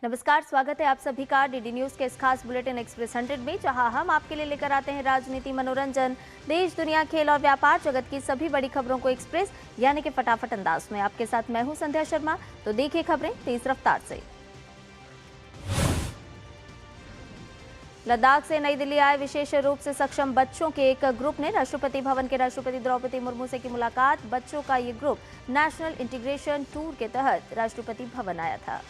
नमस्कार, स्वागत है आप सभी का डीडी न्यूज के इस खास बुलेटिन एक्सप्रेस 100 में, जहां हम आपके लिए लेकर आते हैं राजनीति, मनोरंजन, देश दुनिया, खेल और व्यापार जगत की सभी बड़ी खबरों को एक्सप्रेस यानी कि फटाफट अंदाज में। आपके साथ मैं हूं संध्या शर्मा। तो देखिए खबरें तेज रफ्तार से। लद्दाख से नई दिल्ली आए विशेष रूप से सक्षम बच्चों के एक ग्रुप ने राष्ट्रपति भवन के राष्ट्रपति द्रौपदी मुर्मू से की मुलाकात। बच्चों का ये ग्रुप नेशनल इंटीग्रेशन टूर के तहत राष्ट्रपति भवन आया था।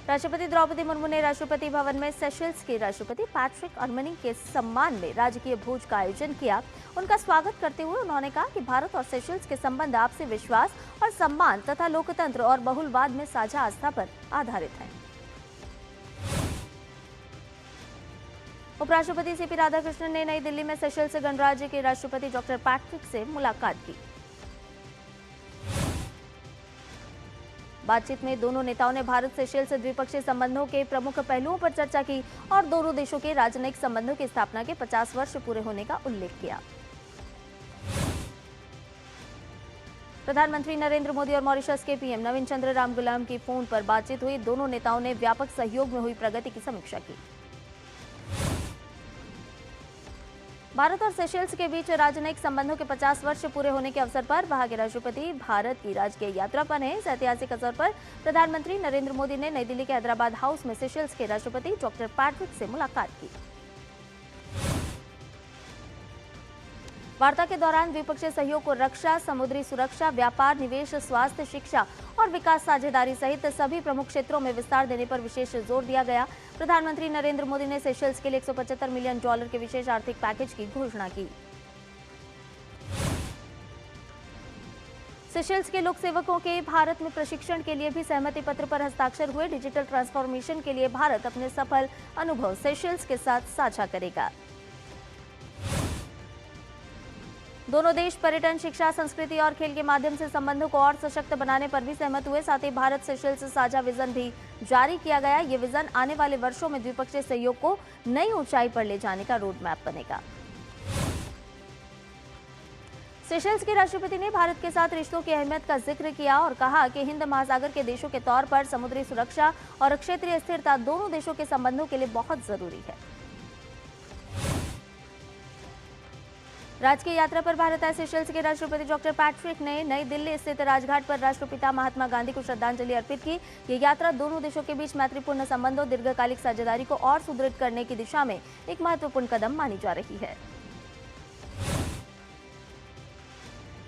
राष्ट्रपति द्रौपदी मुर्मू ने राष्ट्रपति भवन में सेशल्स के राष्ट्रपति पैट्रिक अर्मनी के सम्मान में राजकीय भोज का आयोजन किया। उनका स्वागत करते हुए उन्होंने कहा कि भारत और सेशल्स के संबंध आपसी विश्वास और सम्मान तथा लोकतंत्र और बहुलवाद में साझा आस्था पर आधारित हैं। उपराष्ट्रपति सीपी राधाकृष्णन ने नई दिल्ली में सेशल्स गणराज्य के राष्ट्रपति डॉक्टर पैट्रिक से मुलाकात की। बातचीत में दोनों नेताओं ने भारत सेशल्स द्विपक्षीय संबंधों के प्रमुख पहलुओं पर चर्चा की और दोनों देशों के राजनयिक संबंधों की स्थापना के 50 वर्ष पूरे होने का उल्लेख किया। प्रधानमंत्री नरेंद्र मोदी और मॉरिशस के पीएम नवीन चंद्र रामगुलाम की फोन पर बातचीत हुई। दोनों नेताओं ने व्यापक सहयोग में हुई प्रगति की समीक्षा की। भारत और सेशल्स के बीच राजनयिक संबंधों के 50 वर्ष पूरे होने के अवसर पर वहां के राष्ट्रपति भारत की राजकीय यात्रा पर हैं। इस ऐतिहासिक अवसर पर प्रधानमंत्री नरेंद्र मोदी ने नई दिल्ली के हैदराबाद हाउस में सेशल्स के राष्ट्रपति डॉक्टर पैट्रिक से मुलाकात की। वार्ता के दौरान द्विपक्षीय सहयोग को रक्षा, समुद्री सुरक्षा, व्यापार, निवेश, स्वास्थ्य, शिक्षा और विकास साझेदारी सहित सभी प्रमुख क्षेत्रों में विस्तार देने पर विशेष जोर दिया गया। प्रधानमंत्री नरेंद्र मोदी ने सेशल्स के लिए $175 मिलियन के विशेष आर्थिक पैकेज की घोषणा की। सेशल्स के लोक सेवकों के भारत में प्रशिक्षण के लिए भी सहमति पत्र पर हस्ताक्षर हुए। डिजिटल ट्रांसफॉर्मेशन के लिए भारत अपने सफल अनुभव सेशल्स के साथ साझा करेगा। दोनों देश पर्यटन, शिक्षा, संस्कृति और खेल के माध्यम से संबंधों को और सशक्त बनाने पर भी सहमत हुए। साथ ही भारत सेशल्स साझा विजन भी जारी किया गया। ये विजन आने वाले वर्षों में द्विपक्षीय सहयोग को नई ऊंचाई पर ले जाने का रोड मैप बनेगा। सेशल्स के राष्ट्रपति ने भारत के साथ रिश्तों की अहमियत का जिक्र किया और कहा कि हिंद महासागर के देशों के तौर पर समुद्री सुरक्षा और क्षेत्रीय स्थिरता दोनों देशों के संबंधों के लिए बहुत जरूरी है। राजकीय यात्रा पर भारत आए सेशल्स के राष्ट्रपति डॉक्टर पैट्रिक ने नई दिल्ली स्थित राजघाट पर राष्ट्रपिता महात्मा गांधी को श्रद्धांजलि अर्पित की। ये यात्रा दोनों देशों के बीच मैत्रीपूर्ण संबंधों, दीर्घकालिक साझेदारी को और सुदृढ़ करने की दिशा में एक महत्वपूर्ण कदम मानी जा रही है।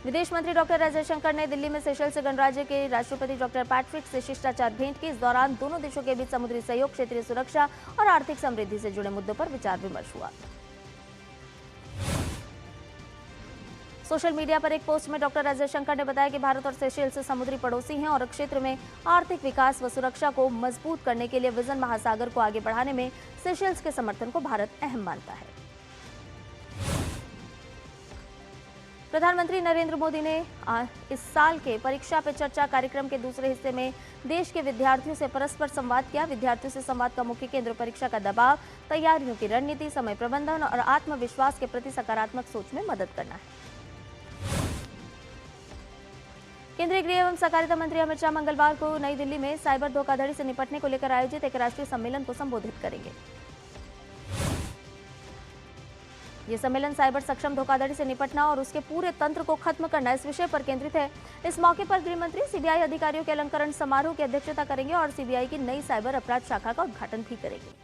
विदेश मंत्री डॉक्टर एस जयशंकर ने दिल्ली में सेशल्स गणराज्य के राष्ट्रपति डॉक्टर पैट्रिक से शिष्टाचार भेंट की। इस दौरान दोनों देशों के बीच समुद्री सहयोग, क्षेत्रीय सुरक्षा और आर्थिक समृद्धि से जुड़े मुद्दों पर विचार विमर्श हुआ। सोशल मीडिया पर एक पोस्ट में डॉक्टर एस जयशंकर ने बताया कि भारत और सेशल्स समुद्री पड़ोसी हैं और क्षेत्र में आर्थिक विकास व सुरक्षा को मजबूत करने के लिए विजन महासागर को आगे बढ़ाने में सेशल्स के समर्थन को भारत अहम मानता है। प्रधानमंत्री नरेंद्र मोदी ने इस साल के परीक्षा पे चर्चा कार्यक्रम के दूसरे हिस्से में देश के विद्यार्थियों से परस्पर संवाद किया। विद्यार्थियों से संवाद का मुख्य केंद्र परीक्षा का दबाव, तैयारियों की रणनीति, समय प्रबंधन और आत्मविश्वास के प्रति सकारात्मक सोच में मदद करना है। केंद्रीय गृह एवं सहकारिता मंत्री अमित शाह मंगलवार को नई दिल्ली में साइबर धोखाधड़ी से निपटने को लेकर आयोजित एक राष्ट्रीय सम्मेलन को संबोधित करेंगे। ये सम्मेलन साइबर सक्षम धोखाधड़ी से निपटना और उसके पूरे तंत्र को खत्म करना इस विषय पर केंद्रित है। इस मौके पर गृह मंत्री सीबीआई अधिकारियों के अलंकरण समारोह की अध्यक्षता करेंगे और सीबीआई की नई साइबर अपराध शाखा का उद्घाटन भी करेंगे।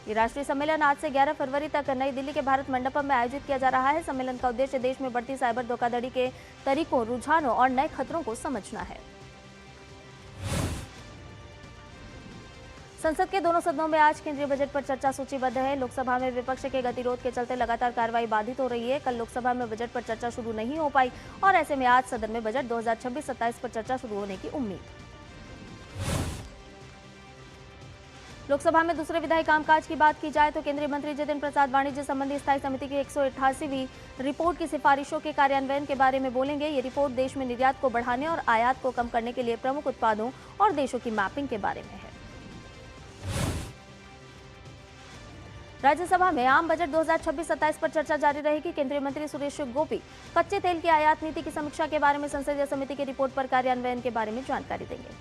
ये राष्ट्रीय सम्मेलन आज से 11 फरवरी तक नई दिल्ली के भारत मंडपम में आयोजित किया जा रहा है। सम्मेलन का उद्देश्य देश में बढ़ती साइबर धोखाधड़ी के तरीकों, रुझानों और नए खतरों को समझना है। संसद के दोनों सदनों में आज केंद्रीय बजट पर चर्चा सूचीबद्ध है। लोकसभा में विपक्ष के गतिरोध के चलते लगातार कार्रवाई बाधित हो रही है। कल लोकसभा में बजट पर चर्चा शुरू नहीं हो पाई और ऐसे में आज सदन में बजट 2026-27 पर चर्चा शुरू होने की उम्मीद। लोकसभा में दूसरे विधायी कामकाज की बात की जाए तो केंद्रीय मंत्री जितिन प्रसाद वाणिज्य संबंधी स्थायी समिति की 188वीं रिपोर्ट की सिफारिशों के कार्यान्वयन के बारे में बोलेंगे। ये रिपोर्ट देश में निर्यात को बढ़ाने और आयात को कम करने के लिए प्रमुख उत्पादों और देशों की मैपिंग के बारे में है। राज्यसभा में आम बजट 2026-27 पर चर्चा जारी रहेगी। केंद्रीय मंत्री सुरेश गोपी कच्चे तेल की आयात नीति की समीक्षा के बारे में संसदीय समिति की रिपोर्ट पर कार्यान्वयन के बारे में जानकारी देंगे।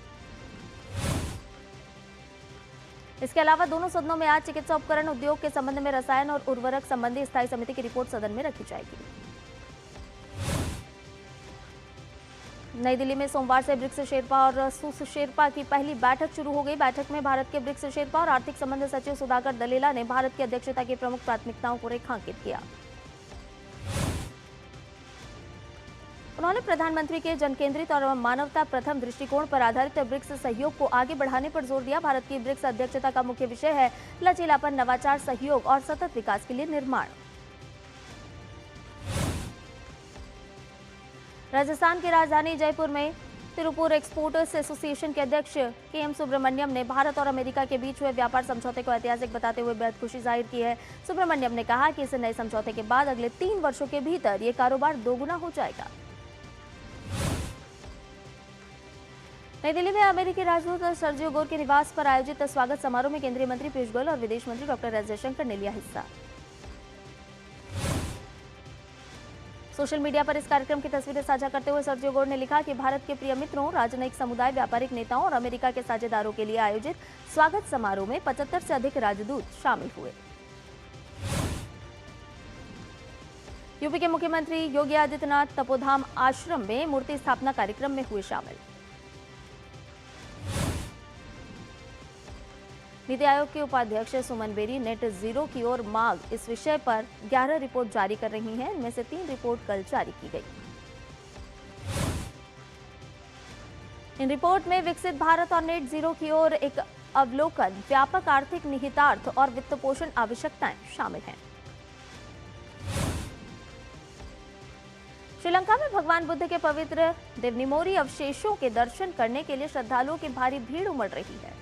इसके अलावा दोनों सदनों में आज चिकित्सा उपकरण उद्योग के संबंध में रसायन और उर्वरक संबंधी स्थायी समिति की रिपोर्ट सदन में रखी जाएगी। नई दिल्ली में सोमवार से ब्रिक्स शेरपा और सूस शेरपा की पहली बैठक शुरू हो गई। बैठक में भारत के ब्रिक्स शेरपा और आर्थिक संबंध सचिव सुधाकर दलेला ने भारत की अध्यक्षता की प्रमुख प्राथमिकताओं को रेखांकित किया। उन्होंने प्रधानमंत्री के जनकेंद्रित और मानवता प्रथम दृष्टिकोण पर आधारित ब्रिक्स सहयोग को आगे बढ़ाने पर जोर दिया। भारत की ब्रिक्स अध्यक्षता का मुख्य विषय है लचीलापन, नवाचार, सहयोग और सतत विकास के लिए निर्माण। राजस्थान की राजधानी जयपुर में तिरुपुर एक्सपोर्टर्स एसोसिएशन के अध्यक्ष के.एम. सुब्रमण्यम ने भारत और अमेरिका के बीच हुए व्यापार समझौते को ऐतिहासिक बताते हुए बेहद खुशी जाहिर की है। सुब्रमण्यम ने कहा कि इस नए समझौते के बाद अगले 3 वर्षों के भीतर ये कारोबार दोगुना हो जाएगा। नई दिल्ली में अमेरिकी राजदूत सर्जियो गोर के निवास पर आयोजित स्वागत समारोह में केंद्रीय मंत्री पीयूष गोयल और विदेश मंत्री डॉक्टर एस जयशंकर ने लिया हिस्सा। सोशल मीडिया पर इस कार्यक्रम की तस्वीरें साझा करते हुए सर्जियो गोर ने लिखा कि भारत के प्रिय मित्रों, राजनयिक समुदाय, व्यापारिक नेताओं और अमेरिका के साझेदारों के लिए आयोजित स्वागत समारोह में 75 से अधिक राजदूत शामिल हुए। यूपी के मुख्यमंत्री योगी आदित्यनाथ तपोधाम आश्रम में मूर्ति स्थापना कार्यक्रम में हुए शामिल। नीति आयोग के उपाध्यक्ष सुमन बेरी नेट जीरो की ओर मांग इस विषय पर 11 रिपोर्ट जारी कर रही हैं। इनमें से 3 रिपोर्ट कल जारी की गई। इन रिपोर्ट में विकसित भारत और नेट जीरो की ओर एक अवलोकन, व्यापक आर्थिक निहितार्थ और वित्तपोषण आवश्यकताएं शामिल हैं। श्रीलंका में भगवान बुद्ध के पवित्र देवनिमोरी अवशेषों के दर्शन करने के लिए श्रद्धालुओं की भारी भीड़ उमड़ रही है।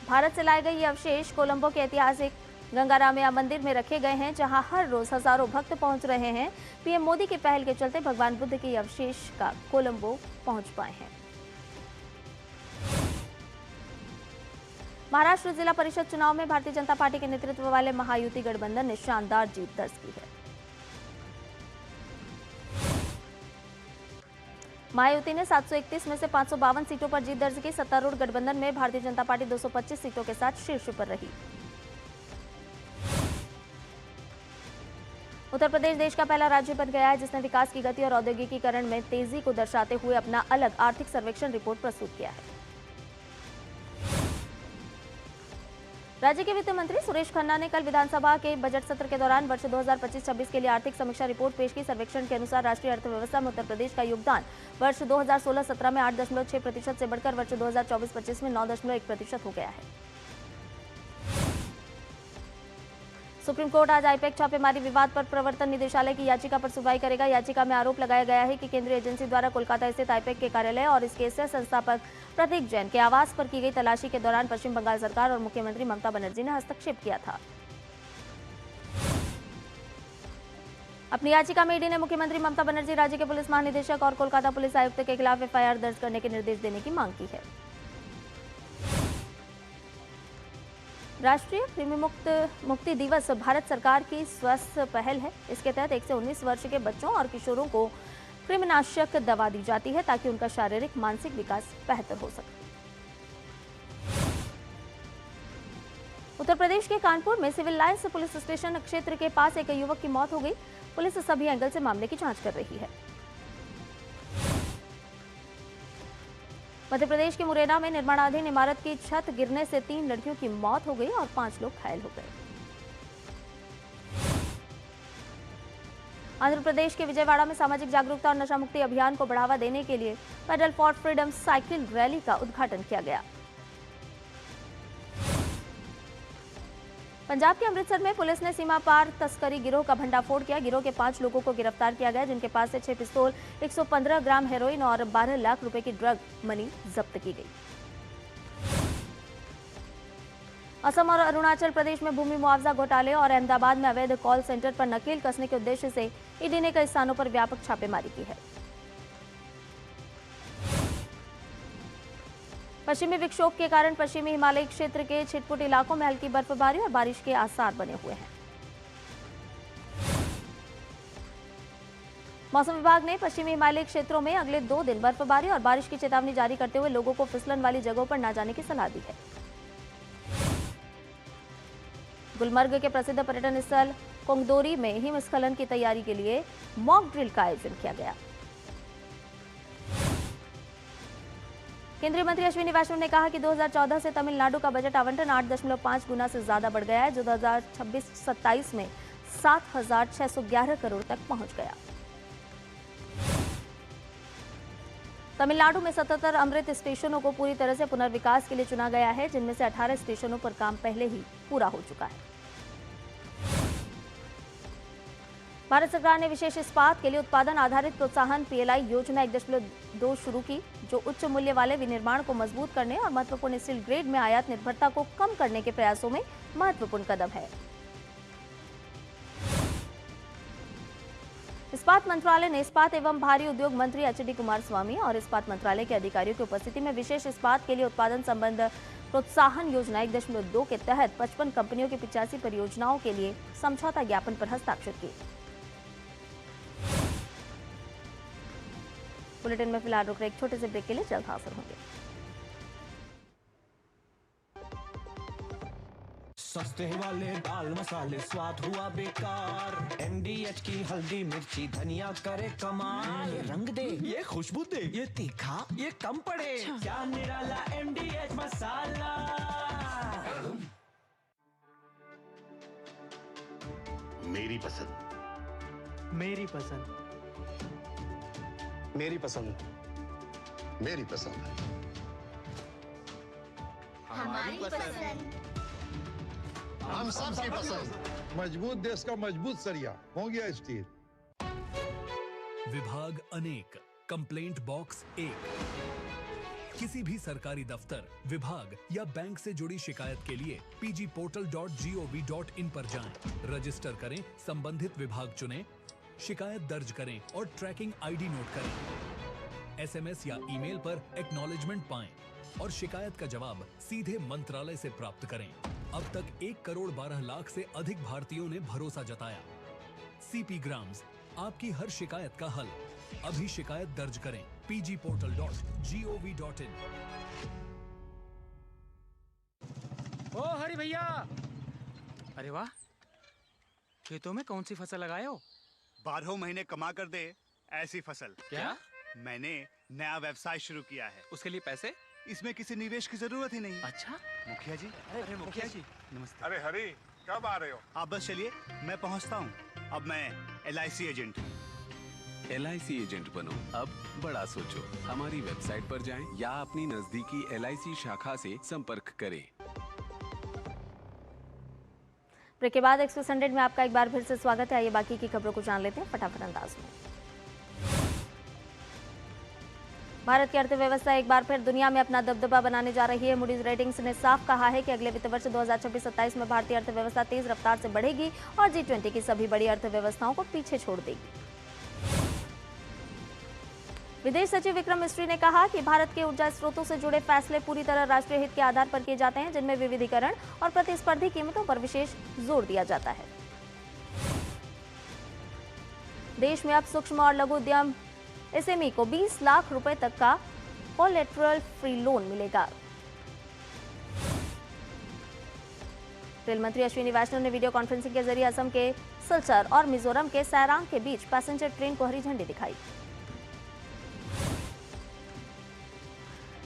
भारत से लाए गए ये अवशेष कोलंबो के ऐतिहासिक गंगारामया मंदिर में रखे गए हैं, जहां हर रोज हजारों भक्त पहुंच रहे हैं। पीएम मोदी की पहल के चलते भगवान बुद्ध के अवशेष का कोलंबो पहुंच पाए हैं। महाराष्ट्र जिला परिषद चुनाव में भारतीय जनता पार्टी के नेतृत्व वाले महायुति गठबंधन ने शानदार जीत दर्ज की है। महायुति ने 731 में से 552 सीटों पर जीत दर्ज की। सत्तारूढ़ गठबंधन में भारतीय जनता पार्टी 225 सीटों के साथ शीर्ष पर रही। उत्तर प्रदेश देश का पहला राज्य बन गया है जिसने विकास की गति और औद्योगिकीकरण में तेजी को दर्शाते हुए अपना अलग आर्थिक सर्वेक्षण रिपोर्ट प्रस्तुत किया है। राज्य के वित्त मंत्री सुरेश खन्ना ने कल विधानसभा के बजट सत्र के दौरान वर्ष 2025-26 के लिए आर्थिक समीक्षा रिपोर्ट पेश की। सर्वेक्षण के अनुसार राष्ट्रीय अर्थव्यवस्था में उत्तर प्रदेश का योगदान वर्ष 2016-17 में 8.6% से बढ़कर वर्ष 2024-25 में 9.1% हो गया है। सुप्रीम कोर्ट आज आईपैक छापेमारी विवाद पर प्रवर्तन निदेशालय की याचिका पर सुनवाई करेगा। याचिका में आरोप लगाया गया है कि केंद्रीय एजेंसी द्वारा कोलकाता स्थित आईपैक के कार्यालय और इसके सह संस्थापक प्रतीक जैन के आवास पर की गई तलाशी के दौरान पश्चिम बंगाल सरकार और मुख्यमंत्री ममता बनर्जी ने हस्तक्षेप किया था। अपनी याचिका में ईडी ने मुख्यमंत्री ममता बनर्जी, राज्य के पुलिस महानिदेशक और कोलकाता पुलिस आयुक्त के खिलाफ एफआईआर दर्ज करने के निर्देश देने की मांग की है। राष्ट्रीय कृमि मुक्ति दिवस भारत सरकार की स्वस्थ पहल है। इसके तहत 1 से 19 वर्ष के बच्चों और किशोरों को कृमिनाशक दवा दी जाती है ताकि उनका शारीरिक मानसिक विकास बेहतर हो सके। उत्तर प्रदेश के कानपुर में सिविल लाइंस पुलिस स्टेशन क्षेत्र के पास एक युवक की मौत हो गई। पुलिस सभी एंगल से मामले की जांच कर रही है। मध्य प्रदेश के मुरैना में निर्माणाधीन इमारत की छत गिरने से 3 लड़कियों की मौत हो गई और 5 लोग घायल हो गए। आंध्र प्रदेश के विजयवाड़ा में सामाजिक जागरूकता और नशा मुक्ति अभियान को बढ़ावा देने के लिए pedal for freedom cycle rally का उद्घाटन किया गया। पंजाब के अमृतसर में पुलिस ने सीमा पार तस्करी गिरोह का भंडाफोड़ किया। गिरोह के 5 लोगों को गिरफ्तार किया गया, जिनके पास से 6 पिस्तौल, 115 ग्राम हेरोइन और 12 लाख रुपए की ड्रग मनी जब्त की गई। असम और अरुणाचल प्रदेश में भूमि मुआवजा घोटाले और अहमदाबाद में अवैध कॉल सेंटर पर नकेल कसने के उद्देश्य से ईडी ने कई स्थानों पर व्यापक छापेमारी की है। पश्चिमी विक्षोभ के कारण पश्चिमी हिमालय क्षेत्र के छिटपुट इलाकों में हल्की बर्फबारी और बारिश के आसार बने हुए हैं। मौसम विभाग ने पश्चिमी हिमालय क्षेत्रों में अगले 2 दिन बर्फबारी और बारिश की चेतावनी जारी करते हुए लोगों को फिसलन वाली जगहों पर न जाने की सलाह दी है। गुलमर्ग के प्रसिद्ध पर्यटन स्थल कोंगदोरी में हिमस्खलन की तैयारी के लिए मॉक ड्रिल का आयोजन किया गया। केंद्रीय मंत्री अश्विनी वैष्णव ने कहा कि 2014 से तमिलनाडु का बजट आवंटन 8.5 गुना से ज्यादा बढ़ गया है, जो 2026-27 में 7,611 करोड़ तक पहुंच गया। तमिलनाडु में 77 अमृत स्टेशनों को पूरी तरह से पुनर्विकास के लिए चुना गया है, जिनमें से 18 स्टेशनों पर काम पहले ही पूरा हो चुका है। भारत सरकार ने विशेष इस्पात के लिए उत्पादन आधारित प्रोत्साहन पीएलआई योजना 1.2 शुरू की, जो उच्च मूल्य वाले विनिर्माण को मजबूत करने और महत्वपूर्ण स्टील ग्रेड में आयात निर्भरता को कम करने के प्रयासों में महत्वपूर्ण कदम है। इस्पात मंत्रालय ने इस्पात एवं भारी उद्योग मंत्री एचडी कुमारस्वामी और इस्पात मंत्रालय के अधिकारियों की उपस्थिति में विशेष इस्पात के लिए उत्पादन संबंध प्रोत्साहन योजना 1.2 के तहत 55 कंपनियों की 85 परियोजनाओं के लिए समझौता ज्ञापन पर हस्ताक्षर किए। बुलेटिन में फिलहाल रुक रहे एक छोटे से ब्रेक के लिए जल्द हाजिर होंगे। सस्ते वाले दाल मसाले स्वाद हुआ बेकार। एमडीएच की हल्दी मिर्ची धनिया करे कमाल। ये रंग दे, ये खुशबू दे, ये तीखा, ये कम पड़े। क्या निराला एमडीएच मसाला। मेरी पसंद, मेरी पसंद, मेरी पसंद, मेरी पसंद, हमारी पसंद, हम सबकी पसंद। मजबूत देश का मजबूत सरिया हो गया स्टील। विभाग अनेक, कंप्लेंट बॉक्स 1। किसी भी सरकारी दफ्तर, विभाग या बैंक से जुड़ी शिकायत के लिए pgportal.gov.in पर जाएं, रजिस्टर करें, संबंधित विभाग चुनें, शिकायत दर्ज करें और ट्रैकिंग आईडी नोट करें। एसएमएस या ईमेल पर एक्नॉलेजमेंट पाएं और शिकायत का जवाब सीधे मंत्रालय से प्राप्त करें। अब तक 1,12,00,000 से अधिक भारतीयों ने भरोसा जताया। सीपी ग्राम्स, आपकी हर शिकायत का हल। अभी शिकायत दर्ज करें pgportal.gov.in। ओ हरि भैया, अरे वाह, खेतों में कौन सी फसल लगाए हो? 12 महीने कमा कर दे ऐसी फसल। क्या? मैंने नया व्यवसाय शुरू किया है। उसके लिए पैसे? इसमें किसी निवेश की जरूरत ही नहीं। अच्छा, मुखिया जी। अरे मुखिया जी, नमस्ते। अरे हरी, कब आ रहे हो? आप बस चलिए, मैं पहुंचता हूं। अब मैं LIC एजेंट हूं। LIC एजेंट बनो, अब बड़ा सोचो। हमारी वेबसाइट पर जाएं या अपनी नजदीकी LIC शाखा से संपर्क करें। ब्रेक के बाद एक्सप्रेस 100 में आपका एक बार फिर से स्वागत है। आइए बाकी की खबरों को जान लेते हैं फटाफट अंदाज में। भारत की अर्थव्यवस्था एक बार फिर दुनिया में अपना दबदबा बनाने जा रही है। मूडीज रेटिंग्स ने साफ कहा है कि अगले वित्त वर्ष 2026-27 में भारतीय अर्थव्यवस्था तेज रफ्तार से बढ़ेगी और G20 की सभी बड़ी अर्थव्यवस्थाओं को पीछे छोड़ देगी। विदेश सचिव विक्रम मिस्री ने कहा कि भारत के ऊर्जा स्रोतों से जुड़े फैसले पूरी तरह राष्ट्रीय हित के आधार पर किए जाते हैं, जिनमें विविधीकरण और प्रतिस्पर्धी कीमतों पर विशेष जोर दिया जाता है। देश में अब सूक्ष्म और लघु उद्यम SME को 20 लाख रुपए तक का कोलैटरल फ्री लोन मिलेगा। रेल मंत्री अश्विनी वैष्णव ने वीडियो कॉन्फ्रेंसिंग के जरिए असम के सिलचर और मिजोरम के सैरांग के बीच पैसेंजर ट्रेन को हरी झंडी दिखाई।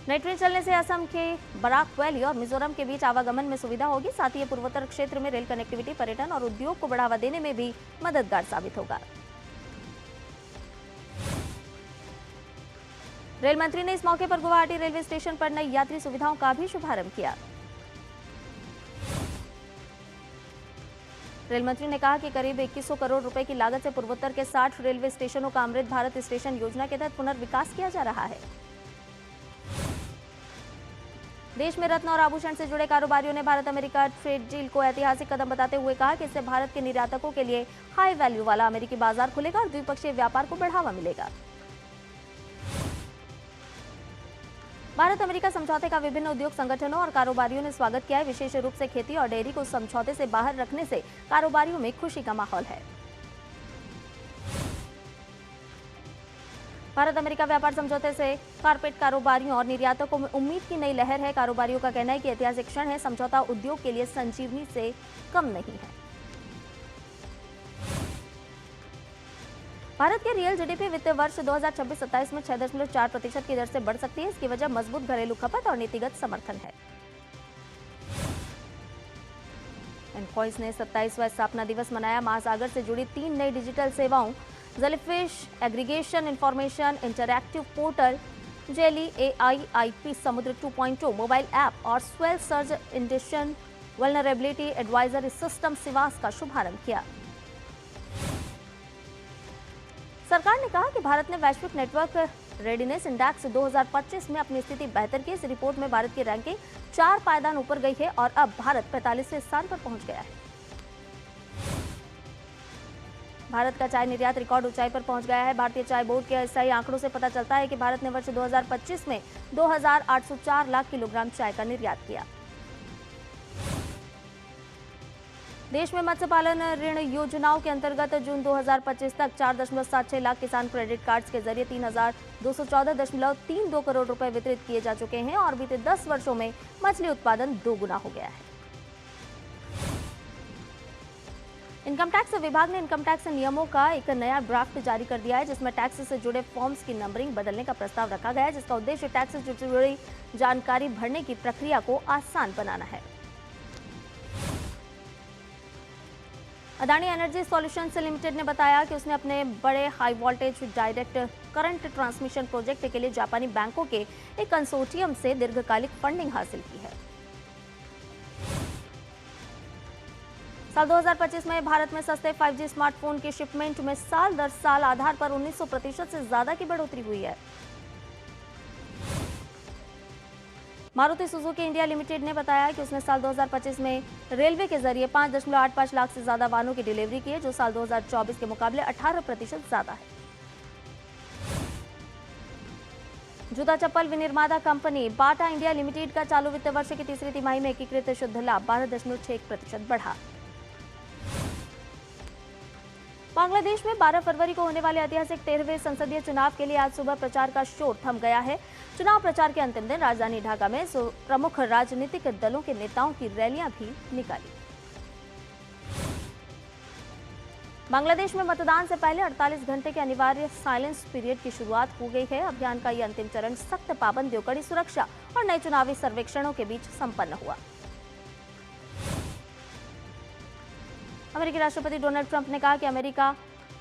नई ट्रेन चलने से असम के बराक वैली और मिजोरम के बीच आवागमन में सुविधा होगी। साथ ही ये पूर्वोत्तर क्षेत्र में रेल कनेक्टिविटी, पर्यटन और उद्योग को बढ़ावा देने में भी मददगार साबित होगा। रेल मंत्री ने इस मौके पर गुवाहाटी रेलवे स्टेशन पर नई यात्री सुविधाओं का भी शुभारंभ किया। रेल मंत्री ने कहा कि करीब 2100 करोड़ रुपए की लागत से पूर्वोत्तर के 60 रेलवे स्टेशनों का अमृत भारत स्टेशन योजना के तहत पुनर्विकास किया जा रहा है। देश में रत्न और आभूषण से जुड़े कारोबारियों ने भारत अमेरिका ट्रेड डील को ऐतिहासिक कदम बताते हुए कहा कि इससे भारत के निर्यातकों के लिए हाई वैल्यू वाला अमेरिकी बाजार खुलेगा और द्विपक्षीय व्यापार को बढ़ावा मिलेगा। भारत अमेरिका समझौते का विभिन्न उद्योग संगठनों और कारोबारियों ने स्वागत किया है। विशेष रूप से खेती और डेयरी को समझौते से बाहर रखने से कारोबारियों में खुशी का माहौल है। भारत अमेरिका व्यापार समझौते से कारपेट कारोबारियों और निर्यातकों में उम्मीद की नई लहर है। कारोबारियों का कहना है कि ऐतिहासिक क्षण है। समझौता उद्योग के लिए संजीवनी से कम नहीं है। भारत के रियल जीडीपी वित्तीय वर्ष 2026-27 में 6.4% की दर से बढ़ सकती है। इसकी वजह मजबूत घरेलू खपत और नीतिगत समर्थन है। एनकॉइस ने 27वां स्थापना दिवस मनाया। महासागर से जुड़ी 3 नई डिजिटल सेवाओं jellyfish aggregation information interactive portal jelly AIIP Samudra 2.0 mobile app और swell surge inundation vulnerability advisory system SIVAS का शुभारंभ किया। सरकार ने कहा कि भारत ने वैश्विक नेटवर्क रेडीनेस इंडेक्स 2025 में अपनी स्थिति बेहतर की। इस रिपोर्ट में भारत की रैंकिंग 4 पायदान ऊपर गई है और अब भारत 45वें स्थान पर पहुंच गया है। भारत का चाय निर्यात रिकॉर्ड ऊंचाई पर पहुंच गया है। भारतीय चाय बोर्ड के अस्थायी आंकड़ों से पता चलता है कि भारत ने वर्ष 2025 में 2,804 लाख किलोग्राम चाय का निर्यात किया। देश में मत्स्य पालन ऋण योजनाओं के अंतर्गत जून 2025 तक 4.76 लाख किसान क्रेडिट कार्ड्स के जरिए 3,214.32 करोड़ रुपए वितरित किए जा चुके हैं और बीते 10 वर्षों में मछली उत्पादन 2 गुना हो गया है। इनकम टैक्स विभाग ने इनकम टैक्स नियमों का एक नया ड्राफ्ट जारी कर दिया है, जिसमें टैक्स से जुड़े फॉर्म्स की नंबरिंग बदलने का प्रस्ताव रखा गया है, जिसका उद्देश्य टैक्स से जुड़ी जानकारी भरने की प्रक्रिया को आसान बनाना है। अदानी एनर्जी सॉल्यूशंस लिमिटेड ने बताया कि उसने अपने बड़े high voltage direct current transmission project के लिए जापानी बैंकों के एक कंसोर्टियम से दीर्घकालिक फंडिंग हासिल की है। साल 2025 में भारत में सस्ते 5G स्मार्टफोन की शिपमेंट में साल दर साल आधार पर 1900% से ज्यादा की बढ़ोतरी हुई है। मारुति सुजुकी इंडिया लिमिटेड ने बताया कि उसने साल 2025 में रेलवे के जरिए 5.85 लाख से ज्यादा वाहनों की डिलीवरी की है, जो साल 2024 के मुकाबले 18% ज्यादा है। जूता चप्पल विनिर्माता कंपनी बाटा इंडिया लिमिटेड का चालू वित्त वर्ष की तीसरी तिमाही में एकीकृत शुद्ध लाभ 12.61% बढ़ा। बांग्लादेश में 12 फरवरी को होने वाले ऐतिहासिक 13वें संसदीय चुनाव के लिए आज सुबह प्रचार का शोर थम गया है। चुनाव प्रचार के अंतिम दिन राजधानी ढाका में प्रमुख राजनीतिक दलों के नेताओं की रैलियां भी निकाली। बांग्लादेश में मतदान से पहले 48 घंटे के अनिवार्य साइलेंस पीरियड की शुरुआत हो गई है। अभियान का यह अंतिम चरण सख्त पाबंदियों, कड़ी सुरक्षा और नए चुनावी सर्वेक्षणों के बीच संपन्न हुआ। अमेरिकी राष्ट्रपति डोनाल्ड ट्रंप ने कहा कि अमेरिका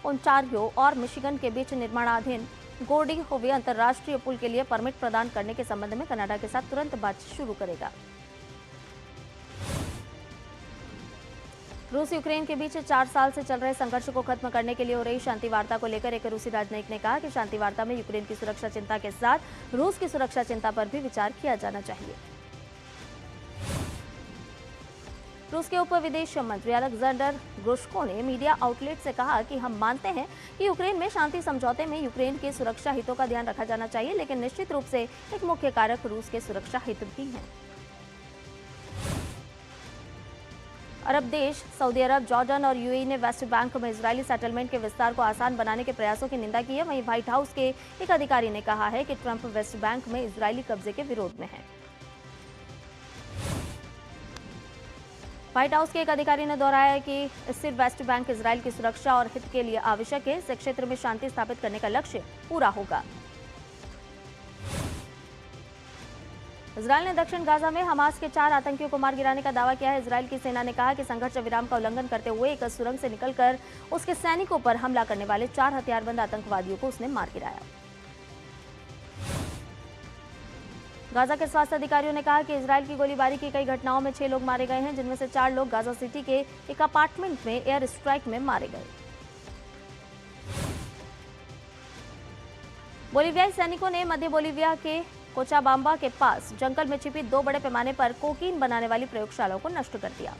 ओंटारियो और मिशिगन के बीच निर्माणाधीन गोर्डी होवे अंतर्राष्ट्रीय पुल के लिए परमिट प्रदान करने के संबंध में कनाडा के साथ तुरंत बातचीत शुरू करेगा। रूस यूक्रेन के बीच 4 साल से चल रहे संघर्ष को खत्म करने के लिए हो रही शांति वार्ता को लेकर एक रूसी राजनयिक ने कहा कि शांति वार्ता में यूक्रेन की सुरक्षा चिंता के साथ रूस की सुरक्षा चिंता पर भी विचार किया जाना चाहिए। रूस के उप विदेश मंत्री अलेक्जेंडर ग्रोशको ने मीडिया आउटलेट से कहा कि हम मानते हैं कि यूक्रेन में शांति समझौते में यूक्रेन के सुरक्षा हितों का ध्यान रखा जाना चाहिए, लेकिन निश्चित रूप से एक मुख्य कारक रूस के सुरक्षा हित भी हैं। अरब देश सऊदी अरब, जॉर्डन और यूएई ने वेस्ट बैंक में इजरायली सेटलमेंट के विस्तार को आसान बनाने के प्रयासों की निंदा की है। वहीं व्हाइट हाउस के एक अधिकारी ने कहा है कि ट्रंप वेस्ट बैंक में इजरायली कब्जे के विरोध में है। व्हाइट हाउस के एक अधिकारी ने दोहराया कि स्थिर वेस्ट बैंक इजरायल की सुरक्षा और हित के लिए आवश्यक है। इस क्षेत्र में शांति स्थापित करने का लक्ष्य पूरा होगा। इजरायल ने दक्षिण गाजा में हमास के 4 आतंकियों को मार गिराने का दावा किया है। इजरायल की सेना ने कहा कि संघर्ष विराम का उल्लंघन करते हुए एक सुरंग से निकलकर उसके सैनिकों पर हमला करने वाले 4 हथियारबंद आतंकवादियों को उसने मार गिराया। गाजा के स्वास्थ्य अधिकारियों ने कहा कि इजरायल की गोलीबारी की कई घटनाओं में 6 लोग मारे गए हैं, जिनमें से 4 लोग गाजा सिटी के एक अपार्टमेंट में एयर स्ट्राइक में मारे गए। बोलीवियाई सैनिकों ने मध्य बोलीविया के कोचाबाम्बा के पास जंगल में छिपी 2 बड़े पैमाने पर कोकीन बनाने वाली प्रयोगशालाओं को नष्ट कर दिया।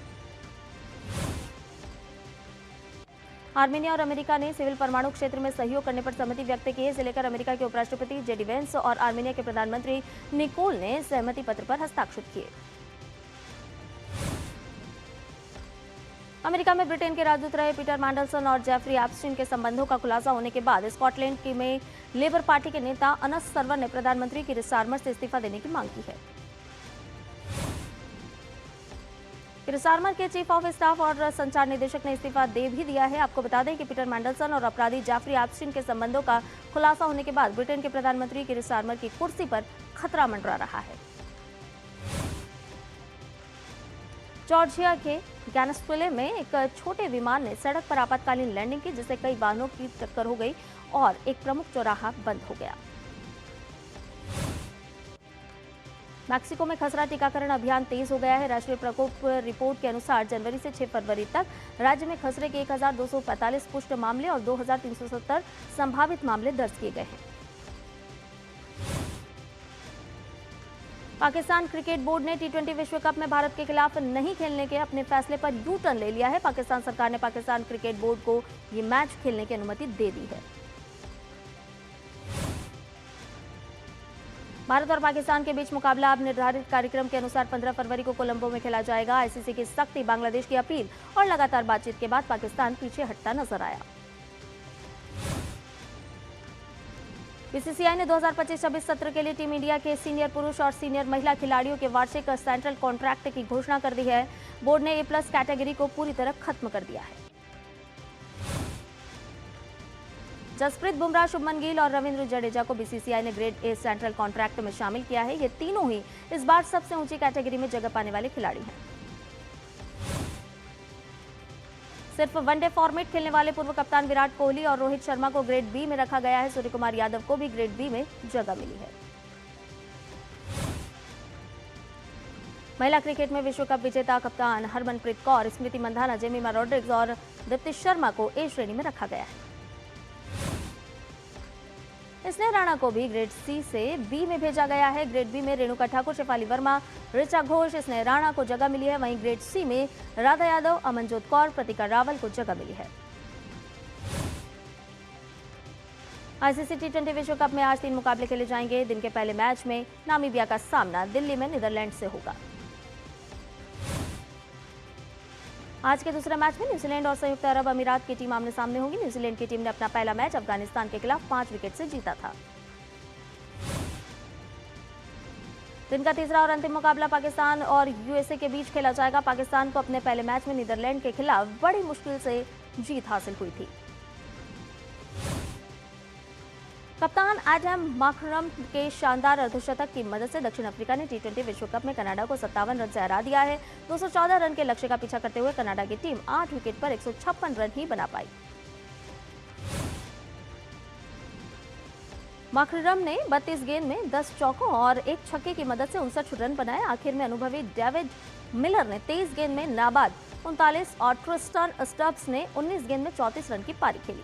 आर्मेनिया और अमेरिका ने सिविल परमाणु क्षेत्र में सहयोग करने पर सहमति व्यक्त की है। इसे लेकर अमेरिका के उपराष्ट्रपति जेडी वेंस और आर्मेनिया के प्रधानमंत्री निकोल ने सहमति पत्र पर हस्ताक्षर किए। अमेरिका में ब्रिटेन के राजदूत रहे पीटर मैंडलसन और जेफरी एप्स्टीन के संबंधों का खुलासा होने के बाद स्कॉटलैंड में लेबर पार्टी के नेता अनस सरवर ने प्रधानमंत्री कीर स्टारमर से इस्तीफा देने की मांग की है। कीर स्टारमर के चीफ ऑफ स्टाफ और संचार निदेशक ने इस्तीफा दे भी दिया है। आपको बता दें कि पीटर मैंडलसन और अपराधी जेफरी एप्स्टीन के संबंधों का खुलासा होने के बाद ब्रिटेन के प्रधानमंत्री कीर स्टारमर की कुर्सी पर खतरा मंडरा रहा है। जॉर्जिया के गैनस्विले में एक छोटे विमान ने सड़क पर आपातकालीन लैंडिंग की, जिससे कई वाहनों की टक्कर हो गई और एक प्रमुख चौराहा बंद हो गया। मैक्सिको में खसरा टीकाकरण अभियान तेज हो गया है। राष्ट्रीय प्रकोप रिपोर्ट के अनुसार जनवरी से 6 फरवरी तक राज्य में खसरे के 1245 पुष्ट मामले और 2370 संभावित मामले दर्ज किए गए हैं। पाकिस्तान क्रिकेट बोर्ड ने टी20 विश्व कप में भारत के खिलाफ नहीं खेलने के अपने फैसले पर यू टर्न ले लिया है। पाकिस्तान सरकार ने पाकिस्तान क्रिकेट बोर्ड को ये मैच खेलने की अनुमति दे दी है। भारत और पाकिस्तान के बीच मुकाबला अब निर्धारित कार्यक्रम के अनुसार 15 फरवरी को कोलंबो में खेला जाएगा। आईसीसी की सख्ती, बांग्लादेश की अपील और लगातार बातचीत के बाद पाकिस्तान पीछे हटता नजर आया। बीसीसीआई ने 2025-26 सत्र के लिए टीम इंडिया के सीनियर पुरुष और सीनियर महिला खिलाड़ियों के वार्षिक सेंट्रल कॉन्ट्रैक्ट की घोषणा कर दी है। बोर्ड ने A+ कैटेगरी को पूरी तरह खत्म कर दिया है। जसप्रीत बुमराह, शुभमन गिल और रविंद्र जडेजा को बीसीसीआई ने ग्रेड A सेंट्रल कॉन्ट्रैक्ट में शामिल किया है। ये तीनों ही इस बार सबसे ऊंची कैटेगरी में जगह पाने वाले खिलाड़ी हैं। सिर्फ वनडे फॉर्मेट खेलने वाले पूर्व कप्तान विराट कोहली और रोहित शर्मा को ग्रेड बी में रखा गया है। सूर्यकुमार यादव को भी ग्रेड बी में जगह मिली है। महिला क्रिकेट में विश्व कप विजेता कप्तान हरमनप्रीत कौर, स्मृति मंधाना, जेमिमा रॉड्रिग्स और दीप्ति शर्मा को ए श्रेणी में रखा गया है। स्नेह राणा को भी ग्रेड सी से बी में भेजा गया है। ग्रेड बी में रेणुका ठाकुर, शेफाली वर्मा, ऋचा घोष, स्नेह राणा को जगह मिली है। वहीं ग्रेड सी में राधा यादव, अमनजोत कौर, प्रतिका रावल को जगह मिली है। आईसीसी टी20 विश्व कप में आज 3 मुकाबले खेले जाएंगे। दिन के पहले मैच में नामीबिया का सामना दिल्ली में नीदरलैंड से होगा। आज के दूसरे मैच में न्यूजीलैंड और संयुक्त अरब अमीरात की टीम आमने सामने होंगी। न्यूजीलैंड की टीम ने अपना पहला मैच अफगानिस्तान के खिलाफ 5 विकेट से जीता था। दिन का तीसरा और अंतिम मुकाबला पाकिस्तान और यूएसए के बीच खेला जाएगा। पाकिस्तान को अपने पहले मैच में नीदरलैंड के खिलाफ बड़ी मुश्किल से जीत हासिल हुई थी। कप्तान एडम माकरम के शानदार अर्धशतक की मदद से दक्षिण अफ्रीका ने टी20 विश्व कप में कनाडा को 57 रन से हरा दिया है। 214 रन के लक्ष्य का पीछा करते हुए कनाडा की टीम 8 विकेट पर 156 रन ही बना पाई। माकरम ने 32 गेंद में 10 चौकों और 1 छक्के की मदद से 59 रन बनाए। आखिर में अनुभवी डेविड मिलर ने 23 गेंद में नाबाद 39 और ट्रिस्टन स्टब्स ने 19 गेंद में 34 रन की पारी खेली।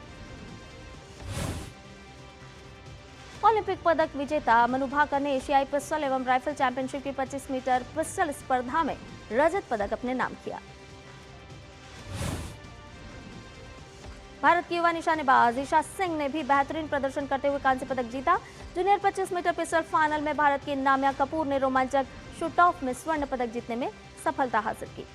ओलंपिक पदक विजेता मनु भाकर ने एशियाई पिस्टल एवं राइफल चैंपियनशिप की 25 मीटर पिस्टल स्पर्धा में रजत पदक अपने नाम किया। भारत की युवा निशानेबाज ईशा सिंह ने भी बेहतरीन प्रदर्शन करते हुए कांस्य पदक जीता। जूनियर 25 मीटर पिस्टल फाइनल में भारत की नाम्या कपूर ने रोमांचक शूट ऑफ में स्वर्ण पदक जीतने में सफलता हासिल की।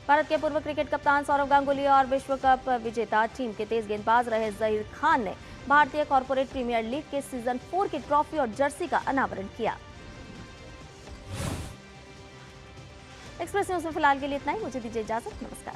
भारत के पूर्व क्रिकेट कप्तान सौरव गांगुली और विश्व कप विजेता टीम के तेज गेंदबाज रहे जहीर खान ने भारतीय कॉर्पोरेट प्रीमियर लीग के सीजन 4 की ट्रॉफी और जर्सी का अनावरण किया। एक्सप्रेस न्यूज में फिलहाल के लिए इतना ही। मुझे दीजिए इजाजत। नमस्कार।